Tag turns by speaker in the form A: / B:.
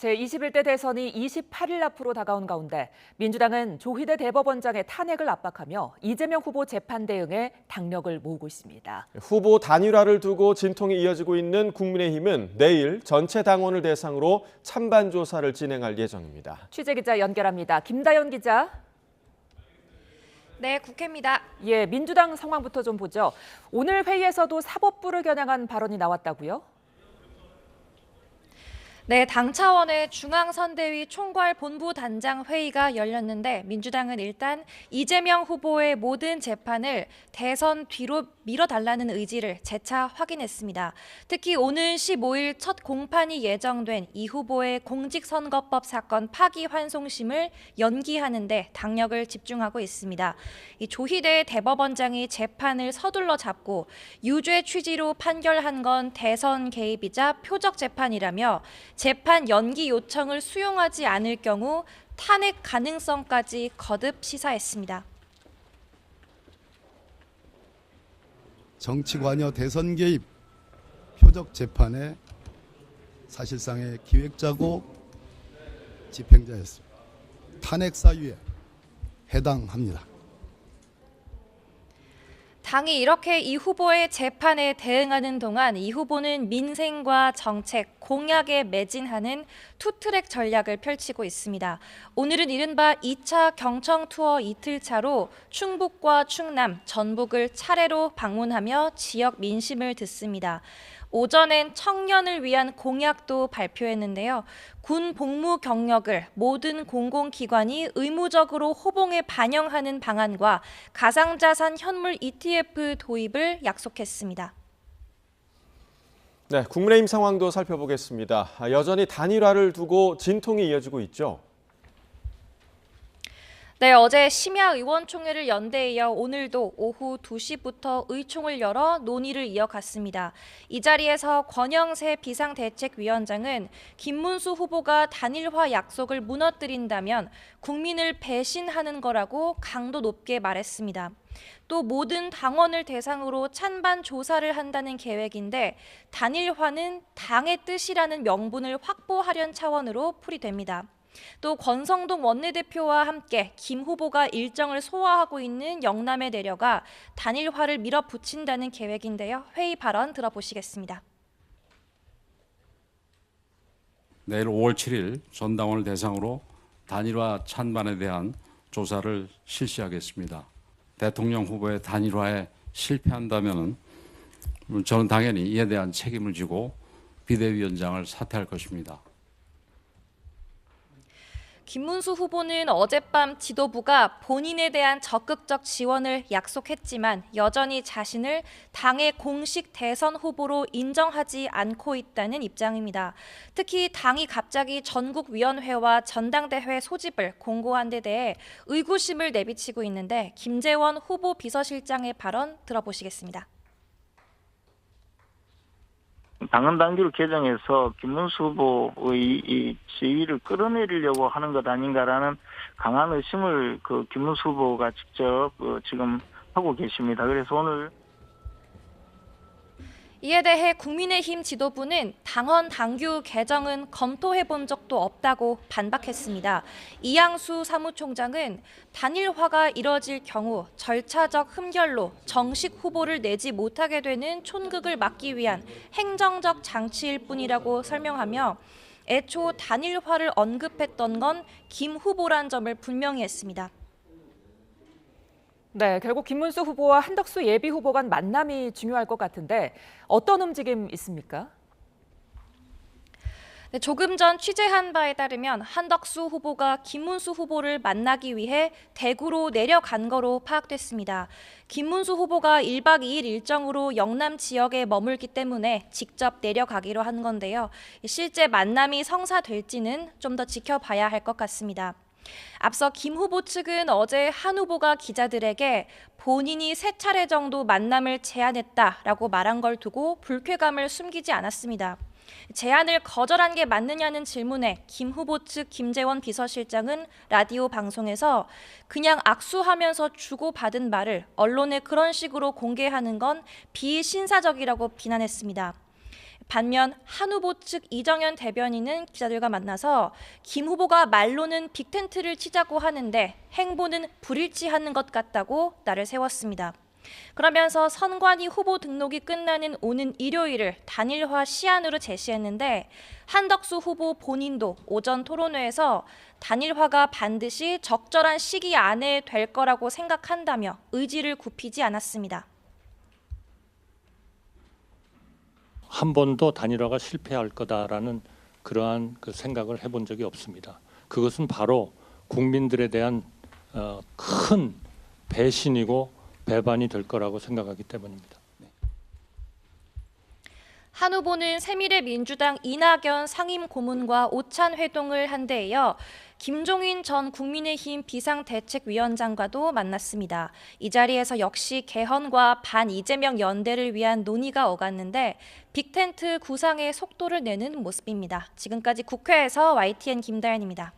A: 제21대 대선이 28일 앞으로 다가온 가운데 민주당은 조희대 대법원장의 탄핵을 압박하며 이재명 후보 재판 대응에 당력을 모으고 있습니다.
B: 후보 단일화를 두고 진통이 이어지고 있는 국민의힘은 내일 전체 당원을 대상으로 찬반 조사를 진행할 예정입니다.
A: 취재기자 연결합니다. 김다연 기자.
C: 네, 국회입니다.
A: 예, 민주당 상황부터 좀 보죠. 오늘 회의에서도 사법부를 겨냥한 발언이 나왔다고요?
C: 네, 당 차원의 중앙선대위 총괄본부단장 회의가 열렸는데 민주당은 일단 이재명 후보의 모든 재판을 대선 뒤로 밀어달라는 의지를 재차 확인했습니다. 특히 오는 15일 첫 공판이 예정된 이 후보의 공직선거법 사건 파기환송심을 연기하는 데 당력을 집중하고 있습니다. 이 조희대 대법원장이 재판을 서둘러 잡고 유죄 취지로 판결한 건 대선 개입이자 표적 재판이라며 재판 연기 요청을 수용하지 않을 경우 탄핵 가능성까지 거듭 시사했습니다.
D: 정치 관여 대선 개입 표적 재판의 사실상의 기획자고 집행자였습니다. 탄핵 사유에 해당합니다.
C: 당이 이렇게 이 후보의 재판에 대응하는 동안 이 후보는 민생과 정책, 공약에 매진하는 투트랙 전략을 펼치고 있습니다. 오늘은 이른바 2차 경청 투어 이틀 차로 충북과 충남, 전북을 차례로 방문하며 지역 민심을 듣습니다. 오전엔 청년을 위한 공약도 발표했는데요. 군 복무 경력을 모든 공공기관이 의무적으로 호봉에 반영하는 방안과 가상자산 현물 ETF 도입을 약속했습니다.
B: 네, 국민의힘 상황도 살펴보겠습니다. 여전히 단일화를 두고 진통이 이어지고 있죠.
C: 네, 어제 심야 의원총회를 연대에 이어 오늘도 오후 2시부터 의총을 열어 논의를 이어갔습니다. 이 자리에서 권영세 비상대책위원장은 김문수 후보가 단일화 약속을 무너뜨린다면 국민을 배신하는 거라고 강도 높게 말했습니다. 또 모든 당원을 대상으로 찬반 조사를 한다는 계획인데 단일화는 당의 뜻이라는 명분을 확보하려는 차원으로 풀이됩니다. 또 권성동 원내대표와 함께 김 후보가 일정을 소화하고 있는 영남에 내려가 단일화를 밀어붙인다는 계획인데요. 회의 발언 들어보시겠습니다.
E: 내일 5월 7일 전당원을 대상으로 단일화 찬반에 대한 조사를 실시하겠습니다. 대통령 후보의 단일화에 실패한다면 저는 당연히 이에 대한 책임을 지고 비대위원장을 사퇴할 것입니다.
C: 김문수 후보는 어젯밤 지도부가 본인에 대한 적극적 지원을 약속했지만 여전히 자신을 당의 공식 대선 후보로 인정하지 않고 있다는 입장입니다. 특히 당이 갑자기 전국위원회와 전당대회 소집을 공고한 데 대해 의구심을 내비치고 있는데 김재원 후보 비서실장의 발언 들어보시겠습니다.
F: 당헌 당규를 개정해서 김문수 후보의 이 지위를 끌어내리려고 하는 것 아닌가라는 강한 의심을 김문수 후보가 직접 지금 하고 계십니다. 그래서 오늘
C: 이에 대해 국민의힘 지도부는 당헌 당규 개정은 검토해 본 적도 없다고 반박했습니다. 이양수 사무총장은 단일화가 이뤄질 경우 절차적 흠결로 정식 후보를 내지 못하게 되는 촌극을 막기 위한 행정적 장치일 뿐이라고 설명하며 애초 단일화를 언급했던 건 김 후보란 점을 분명히 했습니다.
A: 네, 결국 김문수 후보와 한덕수 예비 후보 간 만남이 중요할 것 같은데 어떤 움직임 있습니까?
C: 네, 조금 전 취재한 바에 따르면 한덕수 후보가 김문수 후보를 만나기 위해 대구로 내려간 거로 파악됐습니다. 김문수 후보가 1박 2일 일정으로 영남 지역에 머물기 때문에 직접 내려가기로 한 건데요. 실제 만남이 성사될지는 좀 더 지켜봐야 할 것 같습니다. 앞서 김 후보 측은 어제 한 후보가 기자들에게 본인이 3차례 정도 만남을 제안했다라고 말한 걸 두고 불쾌감을 숨기지 않았습니다. 제안을 거절한 게 맞느냐는 질문에 김 후보 측 김재원 비서실장은 라디오 방송에서 그냥 악수하면서 주고받은 말을 언론에 그런 식으로 공개하는 건 비신사적이라고 비난했습니다. 반면 한 후보 측 이정현 대변인은 기자들과 만나서 김 후보가 말로는 빅텐트를 치자고 하는데 행보는 불일치하는 것 같다고 날을 세웠습니다. 그러면서 선관위 후보 등록이 끝나는 오는 일요일을 단일화 시한으로 제시했는데 한덕수 후보 본인도 오전 토론회에서 단일화가 반드시 적절한 시기 안에 될 거라고 생각한다며 의지를 굽히지 않았습니다.
G: 한 번도 단일화가 실패할 거다라는 그러한 그 생각을 해본 적이 없습니다. 그것은 바로 국민들에 대한 큰 배신이고 배반이 될 거라고 생각하기 때문입니다.
C: 한 후보는 새미래민주당 이낙연 상임고문과 오찬 회동을 한 데 이어 김종인 전 국민의힘 비상대책위원장과도 만났습니다. 이 자리에서 역시 개헌과 반 이재명 연대를 위한 논의가 오갔는데 빅텐트 구상의 속도를 내는 모습입니다. 지금까지 국회에서 YTN 김다연입니다.